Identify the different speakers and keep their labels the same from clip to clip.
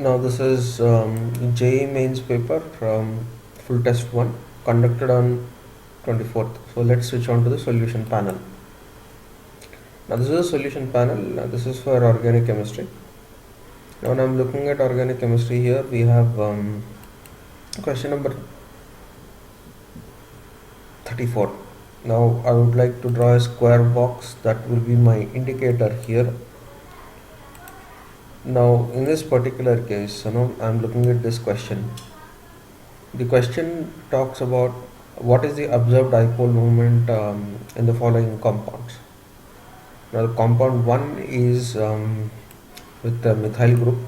Speaker 1: Now this is JEE mains paper full test 1 conducted on 24th. So let's switch on to the solution panel. Now this is a solution panel. Now this is for organic chemistry. Now when I'm looking at organic chemistry here, we have question number 34. Now I would like to draw a square box that will be my indicator here. Now in this particular case, I'm looking at this question. The question talks about what is the observed dipole moment in the following compounds. Now compound 1 is with the methyl group.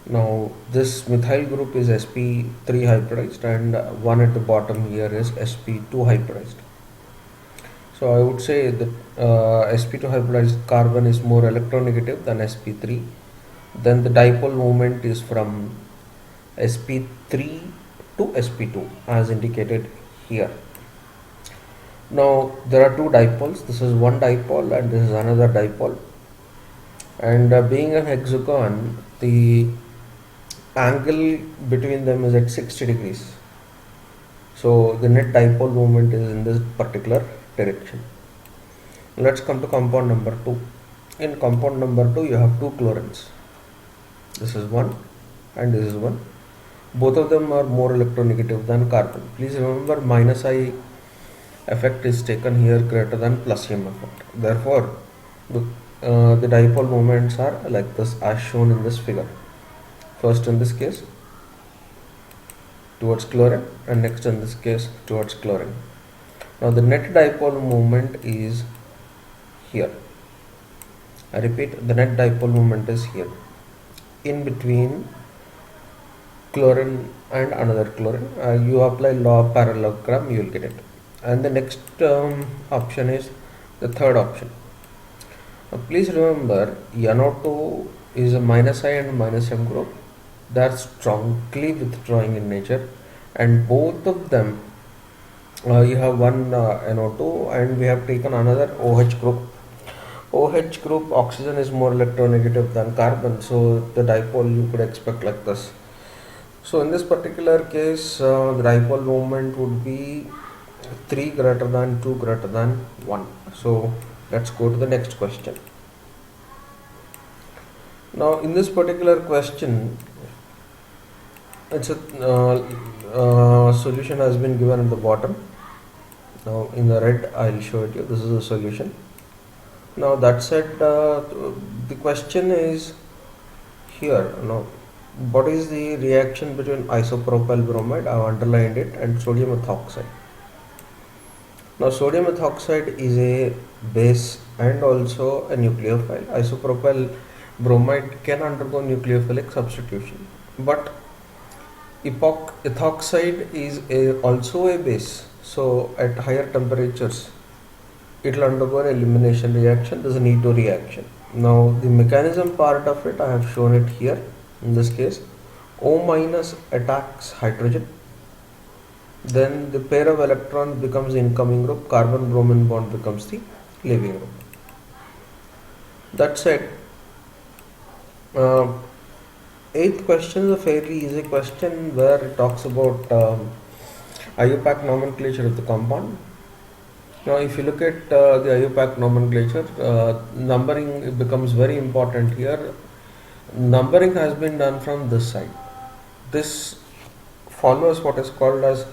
Speaker 1: Now this methyl group is sp3 hybridized and one at the bottom here is sp2 hybridized. So I would say that sp2 hybridized carbon is more electronegative than sp3. Then the dipole moment is from sp3 to sp2 as indicated here. Now there are two dipoles. This is one dipole and this is another dipole. And being a hexagon, the angle between them is at 60 degrees. So the net dipole moment is in this particular direction. Let's come to compound number 2. In compound number 2, you have two chlorines. This is one and this is one. Both of them are more electronegative than carbon. Please remember minus I effect is taken here greater than plus M effect. Therefore, the dipole moments are like this as shown in this figure. First in this case towards chlorine and next in this case towards chlorine. Now the net dipole moment is here. I repeat, the net dipole moment is here in between chlorine and another chlorine. You apply law of parallelogram, you will get it. And the next option is the third option. Now please remember NO2 is a minus I and minus M group. They are strongly withdrawing in nature, and both of them you have one NO2 and we have taken another OH group. OH group oxygen is more electronegative than carbon, so the dipole you could expect like this. So in this particular case the dipole moment would be 3 greater than 2 greater than 1. So let's go to the next question. Now in this particular question, it's a solution has been given at the bottom. Now in the red I'll show it you. This is a solution. Now that said, the question is here. Now what is the reaction between isopropyl bromide, I've underlined it, and sodium ethoxide. Now sodium ethoxide is a base and also a nucleophile. Isopropyl bromide can undergo nucleophilic substitution, but ethoxide is also a base, so at higher temperatures it will undergo an elimination reaction. There's a Neato reaction. Now the mechanism part of it I have shown it here. In this case, O minus attacks hydrogen, then the pair of electrons becomes the incoming group, carbon bromine bond becomes the leaving group. That said, eighth question is a fairly easy question where it talks about IUPAC nomenclature of the compound. Now if you look at the IUPAC nomenclature, numbering becomes very important here. Numbering has been done from this side. This follows what is called as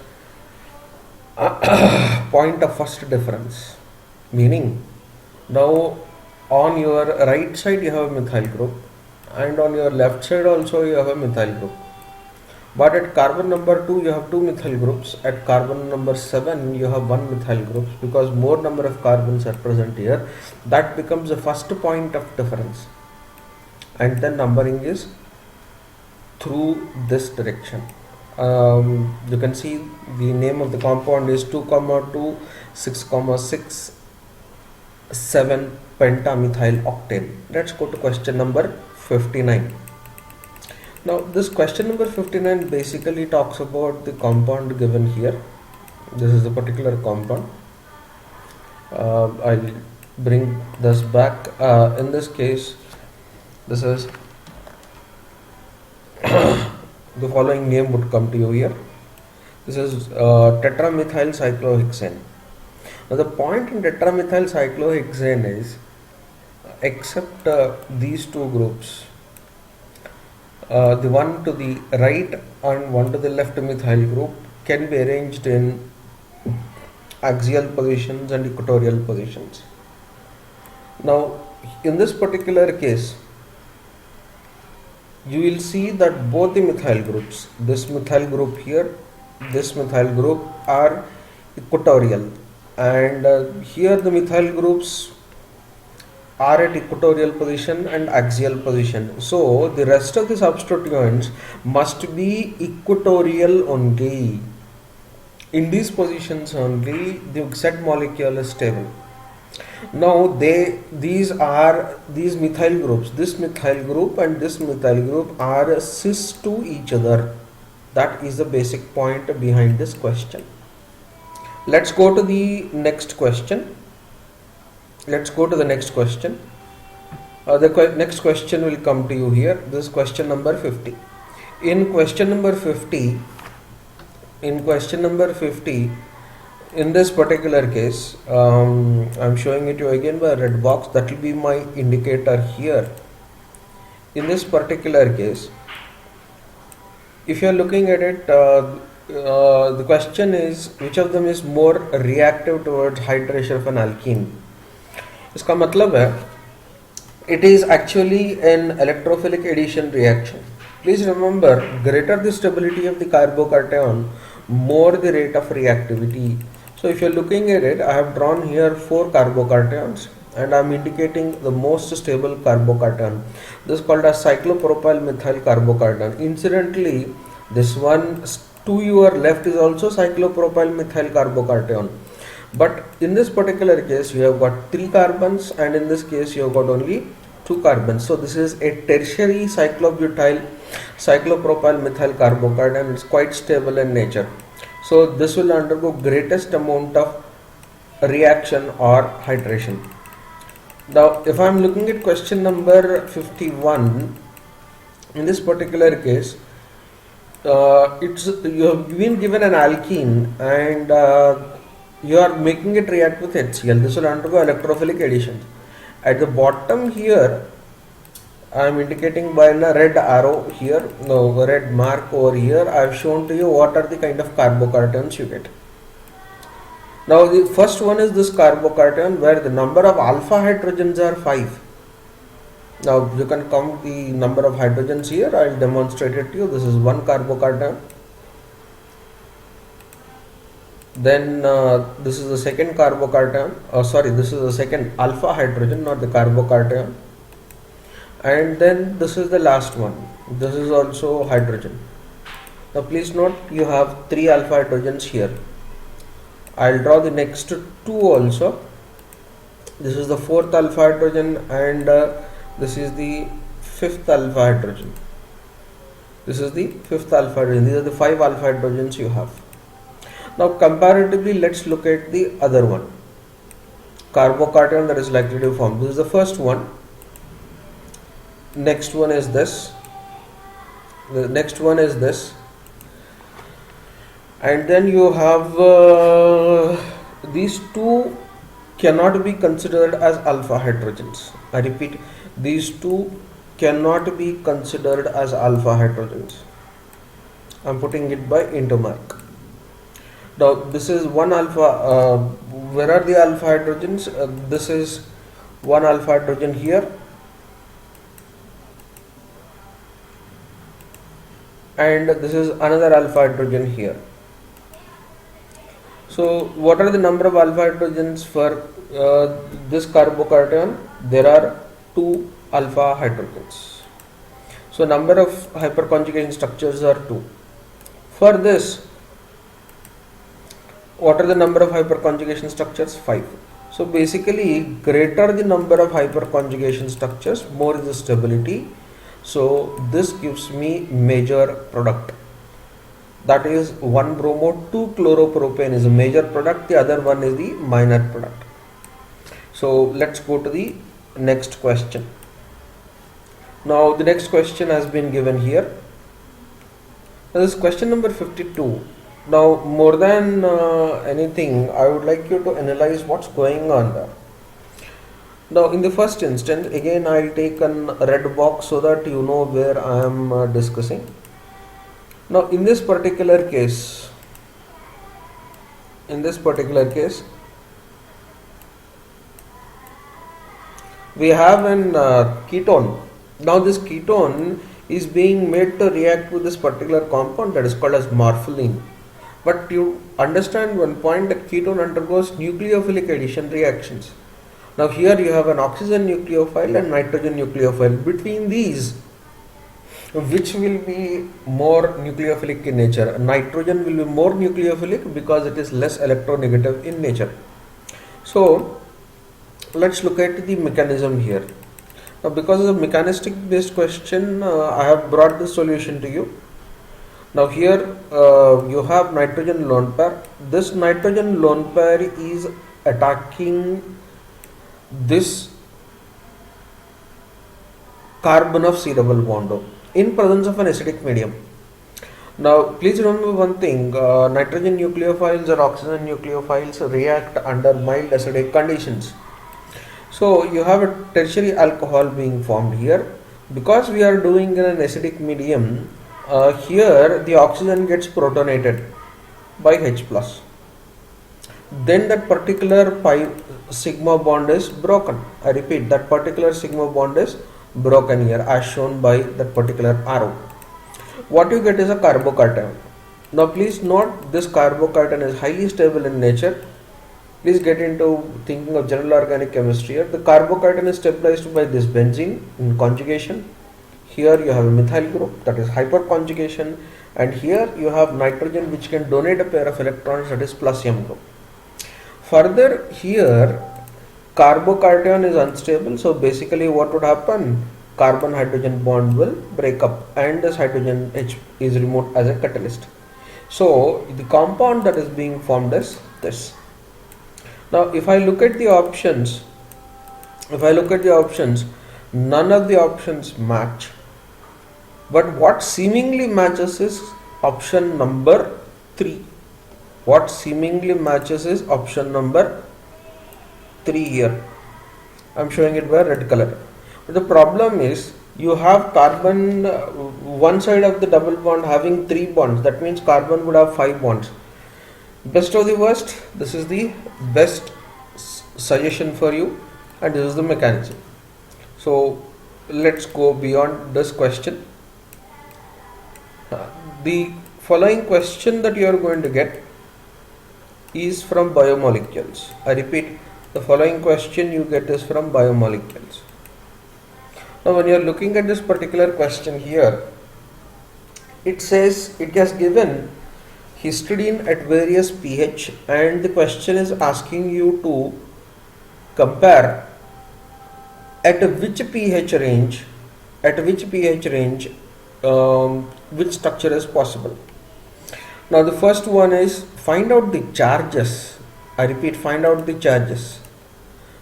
Speaker 1: point of first difference, meaning now on your right side you have a methyl group and on your left side also you have a methyl group, but at carbon number 2 you have two methyl groups, at carbon number 7 you have one methyl group, because more number of carbons are present here. That becomes the first point of difference, and then numbering is through this direction. You can see the name of the compound is 2,2 6,6 7 pentamethyl octane. Let's go to question number 59. Now this question number 59 basically talks about the compound given here. This is the particular compound. I'll bring this back. In this case, this is the following name would come to you here. This is tetramethyl cyclohexane. Now the point in tetramethyl cyclohexane is, except these two groups, the one to the right and one to the left methyl group can be arranged in axial positions and equatorial positions. Now, in this particular case, you will see that both the methyl groups, this methyl group here, this methyl group, are equatorial, and here the methyl groups are at equatorial position and axial position. So the rest of the substituents must be equatorial only. In these positions only the Z molecule is stable. Now these methyl groups, this methyl group and this methyl group are cis to each other. That is the basic point behind this question. Let's go to the next question. Let's go to the next question. Next question will come to you here. This is question number 50. In question number 50, in this particular case, I'm showing it to you again by a red box. That will be my indicator here. In this particular case, if you are looking at it, the question is which of them is more reactive towards hydration of an alkene. इसका मतलब है it is actually an electrophilic addition reaction. Please remember, greater the stability of the carbocation, more the rate of reactivity. So if you are looking at it, I have drawn here 4 carbocations and I am indicating the most stable carbocation. This is called as cyclopropyl methyl carbocation. Incidentally, this one to your left is also cyclopropyl methyl carbocation. But in this particular case, you have got 3 carbons, and in this case, you have got only 2 carbons. So this is a tertiary cyclobutyl cyclopropyl methyl carbocation. It's quite stable in nature. So this will undergo greatest amount of reaction or hydration. Now, if I am looking at question number 51, in this particular case, you have been given an alkene and you are making it react with HCl. This will undergo electrophilic addition. At the bottom here, I am indicating by a red arrow here, no red mark over here. I have shown to you what are the kind of carbocations you get. Now the first one is this carbocation where the number of alpha hydrogens are 5. Now you can count the number of hydrogens here. I will demonstrate it to you. This is one carbocation. Then this is the second carbocation. This is the second alpha hydrogen, not the carbocation. And then this is the last one. This is also hydrogen. Now please note, you have 3 alpha hydrogens here. I'll draw the next 2 also. This is the 4th alpha hydrogen and this is the 5th alpha hydrogen. This is the 5th alpha hydrogen. These are the 5 alpha hydrogens you have. Now comparatively, let's look at the other one. Carbocation that is likely to form. This is the first one. Next one is this. The next one is this. And then you have these 2 cannot be considered as alpha hydrogens. I repeat, these 2 cannot be considered as alpha hydrogens. I am putting it by into mark. Now this is one alpha. Where are the alpha hydrogens? This is one alpha hydrogen here, and this is another alpha hydrogen here. So what are the number of alpha hydrogens for this carbocation? There are 2 alpha hydrogens. So number of hyperconjugation structures are 2. For this, what are the number of hyperconjugation structures? 5. So basically, greater the number of hyperconjugation structures, more is the stability. So this gives me major product. That is 1-bromo 2-chloropropane is a major product. The other one is the minor product. So let's go to the next question. Now the next question has been given here. This is question number 52. Now, more than anything, I would like you to analyze what's going on there. Now, in the first instance, again, I'll take a red box so that you know where I am discussing. Now, in this particular case, we have an ketone. Now, this ketone is being made to react with this particular compound that is called as morpholine. But you understand one point, that ketone undergoes nucleophilic addition reactions. Now here you have an oxygen nucleophile and nitrogen nucleophile. Between these, which will be more nucleophilic in nature? Nitrogen will be more nucleophilic because it is less electronegative in nature. So let's look at the mechanism here. Now because of the mechanistic based question, I have brought the solution to you. Now here you have nitrogen lone pair. This nitrogen lone pair is attacking this carbon of C double bond O in presence of an acidic medium. Now please remember one thing, nitrogen nucleophiles or oxygen nucleophiles react under mild acidic conditions. So you have a tertiary alcohol being formed here. Because we are doing in an acidic medium, here the oxygen gets protonated by H plus. Then that particular pi sigma bond is broken. I repeat, that particular sigma bond is broken here as shown by that particular arrow. What you get is a carbocation. Now please note, this carbocation is highly stable in nature. Please get into thinking of general organic chemistry here. The carbocation is stabilized by this benzene in conjugation. Here you have a methyl group, that is hyperconjugation, and here you have nitrogen which can donate a pair of electrons, that is plus M group. Further, here carbocation is unstable, so basically what would happen? Carbon hydrogen bond will break up and this hydrogen H is removed as a catalyst. So the compound that is being formed is this. Now if I look at the options, none of the options match, but what seemingly matches is option number 3. What seemingly matches is option number 3 here. I am showing it by red color. But the problem is, you have carbon, one side of the double bond having 3 bonds. That means carbon would have 5 bonds. Best of the worst, this is the best suggestion for you, and this is the mechanism. So let's go beyond this question. The following question that you are going to get is from biomolecules. I repeat, the following question you get is from biomolecules. Now when you are looking at this particular question here, it says it has given histidine at various pH, and the question is asking you to compare at which pH range which structure is possible. Now the first one is find out the charges. I repeat, find out the charges.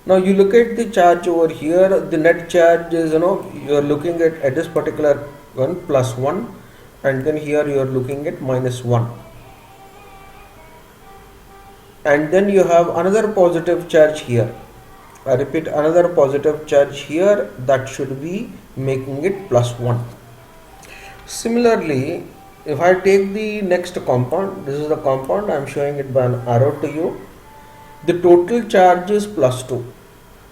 Speaker 1: Now you look at the charge over here, the net charge is, you are looking at this particular one plus 1, and then here you are looking at minus 1. And then you have another positive charge here. I repeat, another positive charge here, that should be making it plus 1. Similarly, if I take the next compound, this is the compound, I am showing it by an arrow to you. The total charge is plus 2.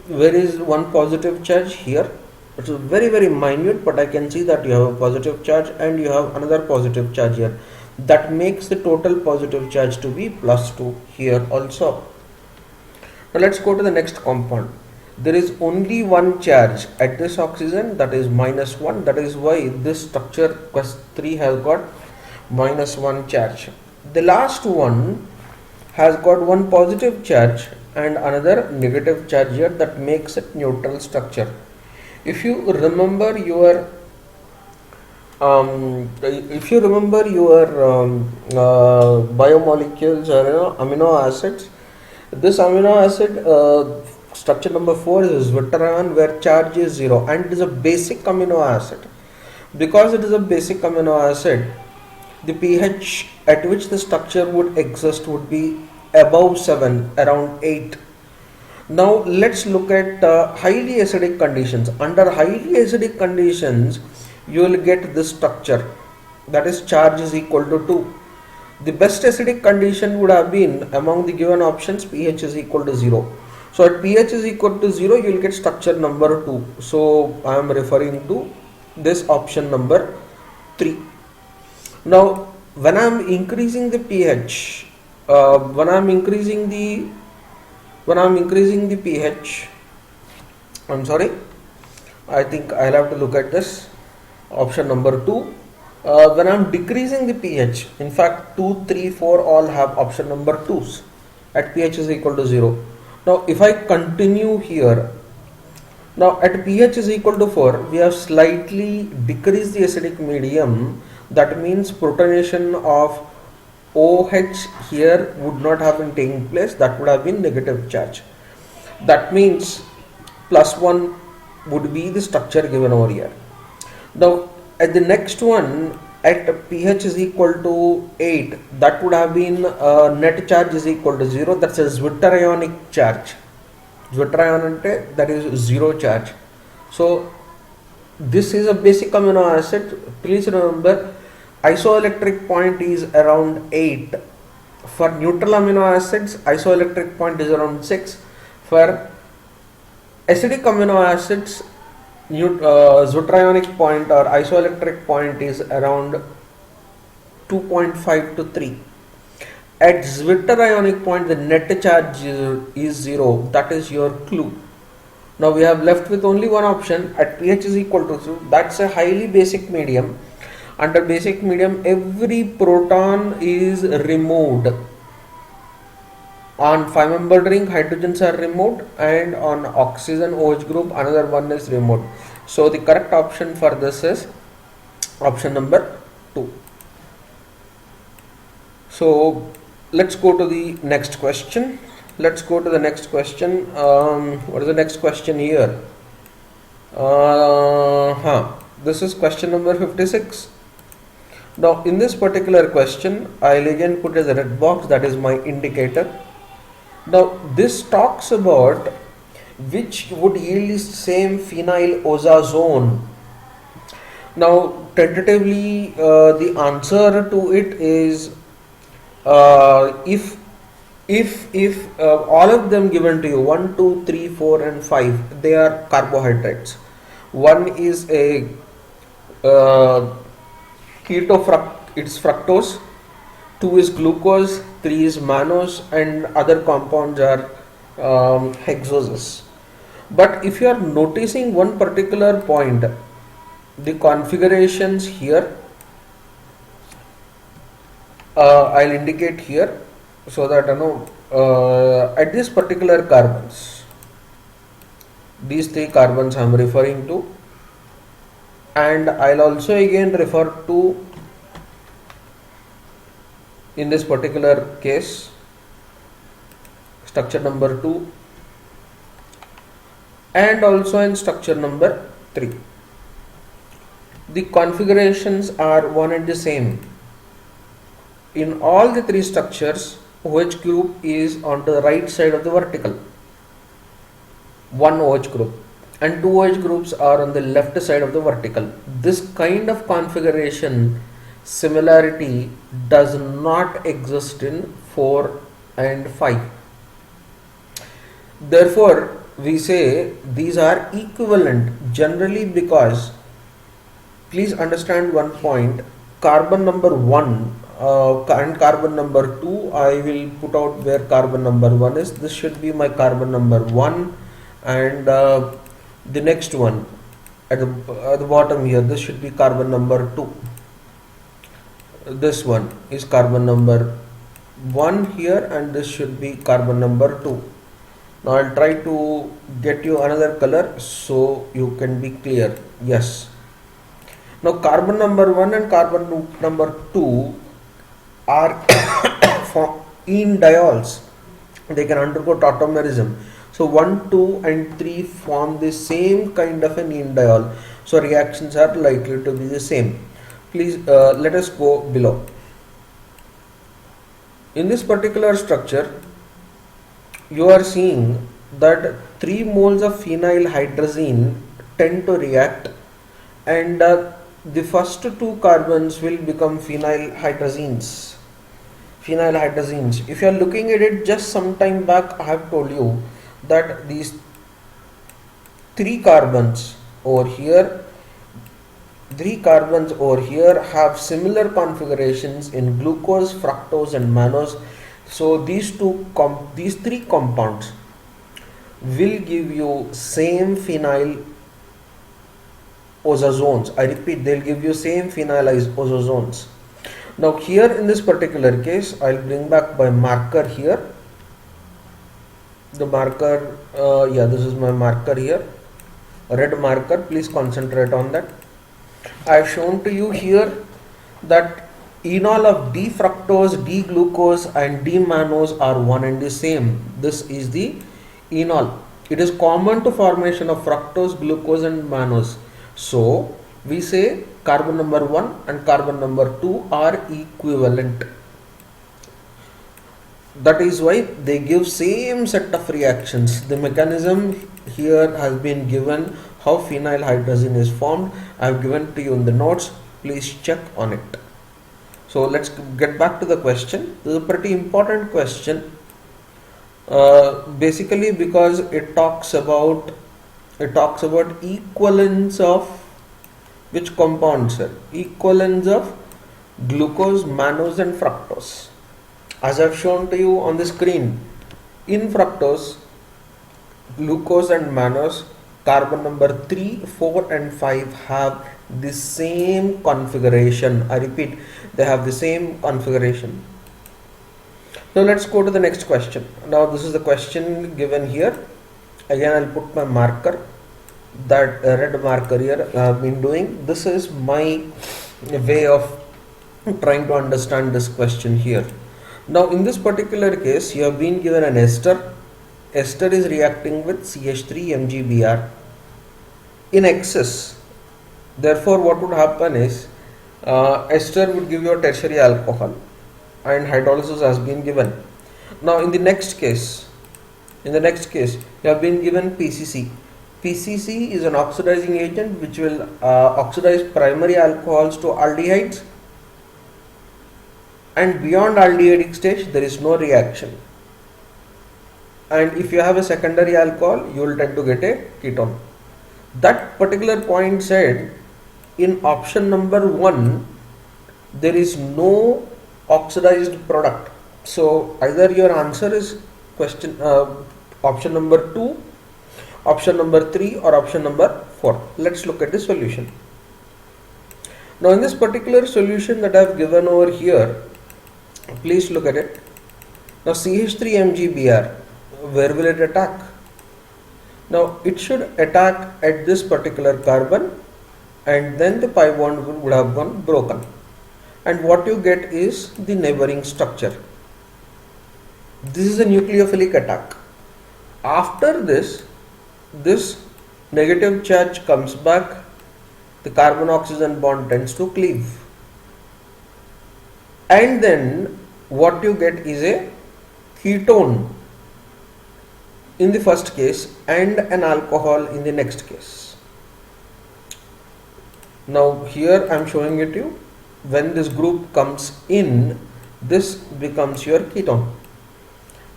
Speaker 1: Where is one positive charge? Here. It is very, very minute, but I can see that you have a positive charge and you have another positive charge here. That makes the total positive charge to be plus 2 here also. Now let's go to the next compound. There is only one charge at this oxygen, that is minus 1. That is why this structure quest 3 has got minus 1 charge. The last one has got one positive charge and another negative charge here, that makes it neutral structure. If you remember your biomolecules or amino acids, this amino acid structure number 4 is Zwitterion, where charge is 0, and it is a basic amino acid. Because it is a basic amino acid, the pH at which the structure would exist would be above 7, around 8. Now let's look at highly acidic conditions. Under highly acidic conditions, you will get this structure, that is charge is equal to 2. The best acidic condition would have been among the given options pH is equal to 0. So at pH is equal to 0, you will get structure number 2. So I am referring to this option number 3. Now when I am increasing the pH, when I am increasing the pH, I'm sorry, I think I'll have to look at this option number 2. When I'm decreasing the pH, in fact 2, 3, 4 all have option number 2s at pH is equal to 0. Now if I continue here, now at pH is equal to 4, we have slightly decreased the acidic medium. That means protonation of OH here would not have been taking place, that would have been negative charge. That means plus 1 would be the structure given over here. Now at the next one, at pH is equal to 8, that would have been net charge is equal to 0, that's a zwitterionic charge. Zwitterion, that is 0 charge. So this is a basic amino acid. Please remember, isoelectric point is around 8. For neutral amino acids, isoelectric point is around 6. For acidic amino acids, zwitterionic point or isoelectric point is around 2.5 to 3. At zwitterionic point, the net charge is 0. That is your clue. Now we have left with only one option at pH is equal to 2. That's a highly basic medium. Under basic medium, every proton is removed. On 5-membered ring, hydrogens are removed, and on oxygen OH group, another one is removed. So the correct option for this is option number 2. So let's go to the next question. What is the next question here? This is question number 56. Now in this particular question, I'll again put as a red box, that is my indicator. Now this talks about which would yield the same phenylozazone. Now tentatively the answer to it is if all of them given to you, 1, 2, 3, 4 and 5, they are carbohydrates. One is a it's fructose, 2 is glucose, 3 is mannose, and other compounds are hexoses. But if you are noticing one particular point, the configurations here, I'll indicate here so that you know at this particular carbons, these 3 carbons I am referring to, and I'll also again refer to, in this particular case, structure number 2 and also in structure number 3. The configurations are one and the same. In all the 3 structures, OH group is on the right side of the vertical, one OH group, and 2 OH groups are on the left side of the vertical. This kind of configuration similarity does not exist in 4 and 5. Therefore, we say these are equivalent generally, because please understand one point, carbon number 1 and carbon number 2, I will put out where carbon number 1 is. This should be my carbon number 1, and the next one at the bottom here, this should be carbon number 2. This one is carbon number 1 here, and this should be carbon number 2. Now I'll try to get you another color so you can be clear. Yes. Now carbon number 1 and carbon number 2 are indiols. They can undergo tautomerism. So 1, 2 and 3 form the same kind of an indiol. So reactions are likely to be the same. Please let us go below. In this particular structure, you are seeing that 3 moles of phenyl hydrazine tend to react, and the first 2 carbons will become phenyl hydrazines. If you are looking at it, just some time back I have told you that these 3 carbons over here, 3 carbons over here have similar configurations in glucose, fructose and mannose. So these 3 compounds will give you same phenyl ozozones. I repeat, they'll give you same phenylized ozozones. Now here in this particular case, I'll bring back my marker here. The marker, this is my marker here, a red marker. Please concentrate on that. I have shown to you here that enol of D-fructose, D-glucose and D-mannose are one and the same. This is the enol. It is common to formation of fructose, glucose and mannose. So we say carbon number 1 and carbon number 2 are equivalent. That is why they give same set of reactions. The mechanism here has been given, how phenyl hydrazine is formed. I have given to you in the notes. Please check on it. So let's get back to the question. This is a pretty important question. Basically because it talks about equivalence of which compounds, sir? Equivalence of glucose, mannose and fructose. As I have shown to you on the screen, in fructose, glucose and mannose, carbon number 3, 4 and 5 have the same configuration. I repeat, they have the same configuration. Now let's go to the next question. Now this is the question given here. Again I'll put my marker, that red marker here I have been doing. This is my way of trying to understand this question here. Now in this particular case, you have been given an ester. Ester is reacting with CH3 MgBr in excess. Therefore what would happen is ester would give you a tertiary alcohol and hydrolysis has been given. Now in the next case, you have been given PCC. PCC is an oxidizing agent which will oxidize primary alcohols to aldehydes, and beyond aldehydic stage there is no reaction. And if you have a secondary alcohol, you will tend to get a ketone. That particular point said, in option number 1 there is no oxidized product. So either your answer is option number 2, option number 3 or option number 4. Let's look at the solution. Now in this particular solution that I have given over here, please look at it. Now CH3MgBr, where will it attack? Now it should attack at this particular carbon, and then the pi bond would have gone broken, and what you get is the neighboring structure. This is a nucleophilic attack. After this negative charge comes back, the carbon oxygen bond tends to cleave, and then what you get is a ketone in the first case and an alcohol in the next case. Now here I am showing it to you. When this group comes in, this becomes your ketone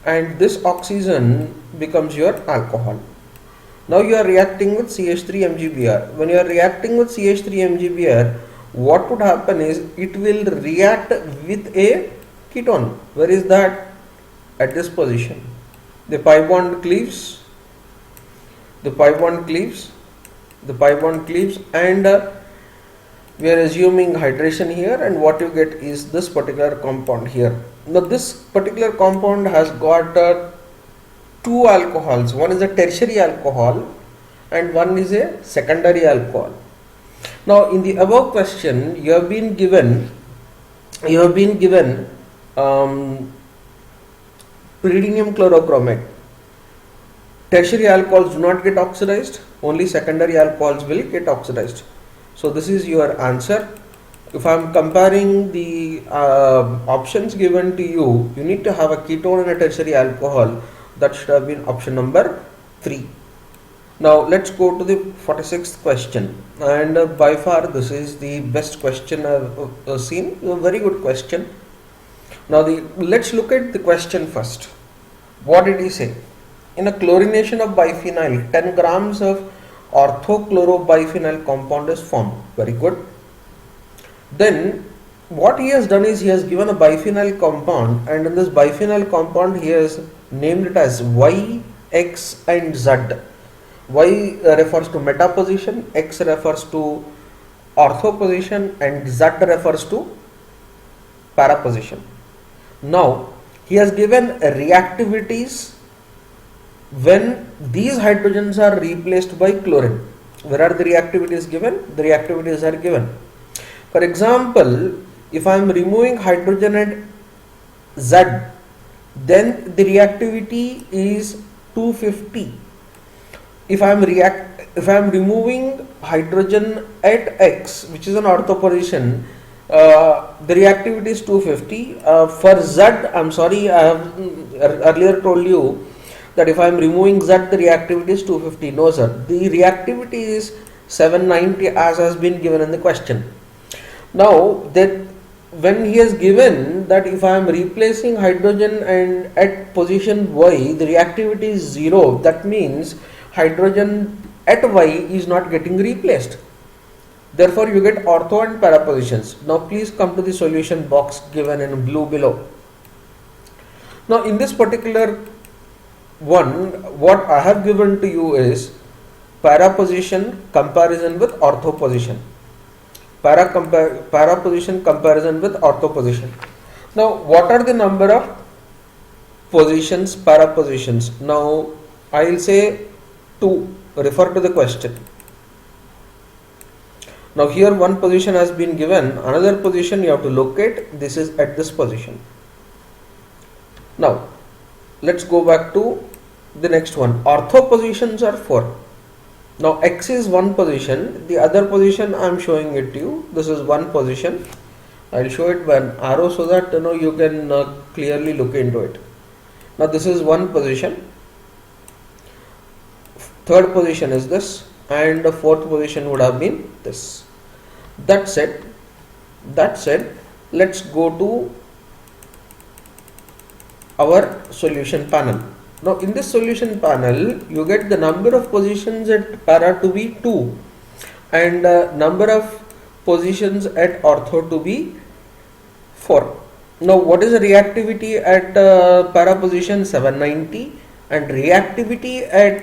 Speaker 1: and this oxygen becomes your alcohol. Now you are reacting with CH3MgBr. When you are reacting with CH3MgBr, what would happen is it will react with a ketone. Where is that? At this position. The pi bond cleaves, and we are assuming hydration here, and what you get is this particular compound here. Now this particular compound has got 2 alcohols. One is a tertiary alcohol and one is a secondary alcohol. Now in the above question, you have been given pyridinium chlorochromate. Tertiary alcohols do not get oxidized, only secondary alcohols will get oxidized. So this is your answer. If I'm comparing the options given to you, you need to have a ketone and a tertiary alcohol. That should have been option number 3. Now let's go to the 46th question, and by far this is the best question I've seen. A very good question. Now let's look at the question first. What did he say? In a chlorination of biphenyl, 10 grams of orthochlorobiphenyl compound is formed. Very good. Then what he has done is he has given a biphenyl compound, and in this biphenyl compound he has named it as Y, X and Z. Y refers to meta position, X refers to ortho position and Z refers to para position. Now he has given reactivities when these hydrogens are replaced by chlorine. Where are the reactivities given? The reactivities are given. For example, if I am removing hydrogen at Z, then the reactivity is 250. If I am removing hydrogen at X, which is an ortho position, the reactivity is 250. For Z, I'm sorry, I have earlier told you that if I am removing Z, the reactivity is 250. No sir, the reactivity is 790 as has been given in the question. Now that when he has given that if I am replacing hydrogen and at position Y, the reactivity is 0, that means hydrogen at Y is not getting replaced. Therefore you get ortho and para positions. Now please come to the solution box given in blue below. Now in this particular one, what I have given to you is para position comparison with ortho position. Para position comparison with ortho position. Now what are the number of positions, para positions? Now I will say 2, refer to the question. Now here one position has been given, another position you have to locate. This is at this position. Now let's go back to the next one. Ortho positions are 4. Now X is one position, the other position I am showing it to you. This is one position. I will show it by an arrow so that you can clearly look into it. Now this is one position, third position is this, and the fourth position would have been this. That said, let's go to our solution panel. Now in this solution panel you get the number of positions at para to be 2 and number of positions at ortho to be 4. Now what is the reactivity at para position? 790, and reactivity at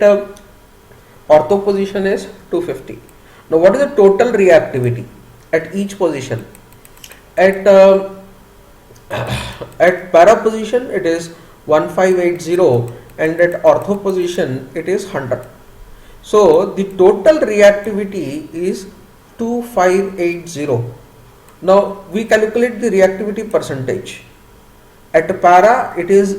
Speaker 1: ortho position is 250. Now what is the total reactivity at each position? At para position it is 1580 and at ortho position it is 100. So the total reactivity is 2580. Now we calculate the reactivity percentage. At para it is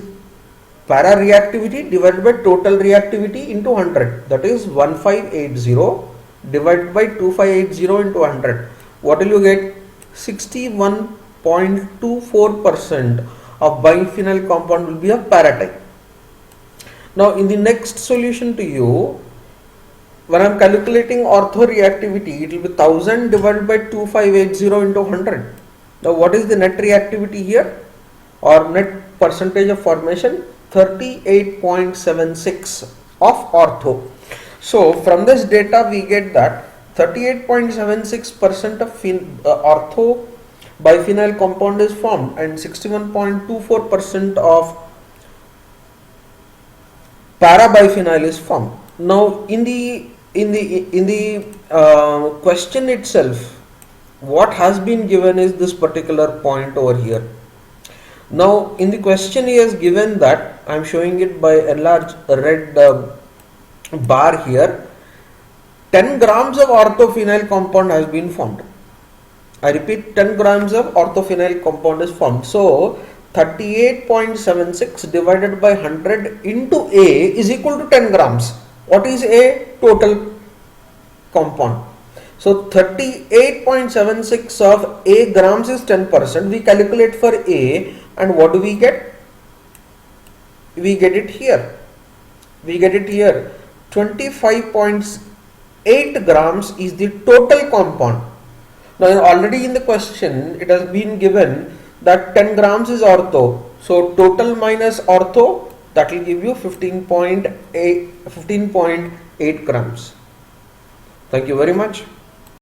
Speaker 1: para reactivity divided by total reactivity into 100, that is 1580 divided by 2580 into 100. What will you get? 61.24% of biphenyl compound will be of para type. Now in the next solution to you, when I am calculating ortho reactivity, it will be 1000 divided by 2580 into 100. Now what is the net reactivity here or net percentage of formation? 38.76 of ortho. So from this data we get that 38.76% of ortho biphenyl compound is formed and 61.24% of para biphenyl is formed. Now in the question itself, what has been given is this particular point over here. Now in the question he has given that, I am showing it by a large red bar here, 10 grams of orthophenyl compound has been formed. I repeat, 10 grams of orthophenyl compound is formed. So 38.76 divided by 100 into A is equal to 10 grams. What is A? Total compound. So 38.76 of A grams is 10%. We calculate for A, and what do we get? We get it here. We get it here. 25.8 grams is the total compound. Now already in the question it has been given that 10 grams is ortho. So total minus ortho, that will give you 15.8 grams. Thank you very much.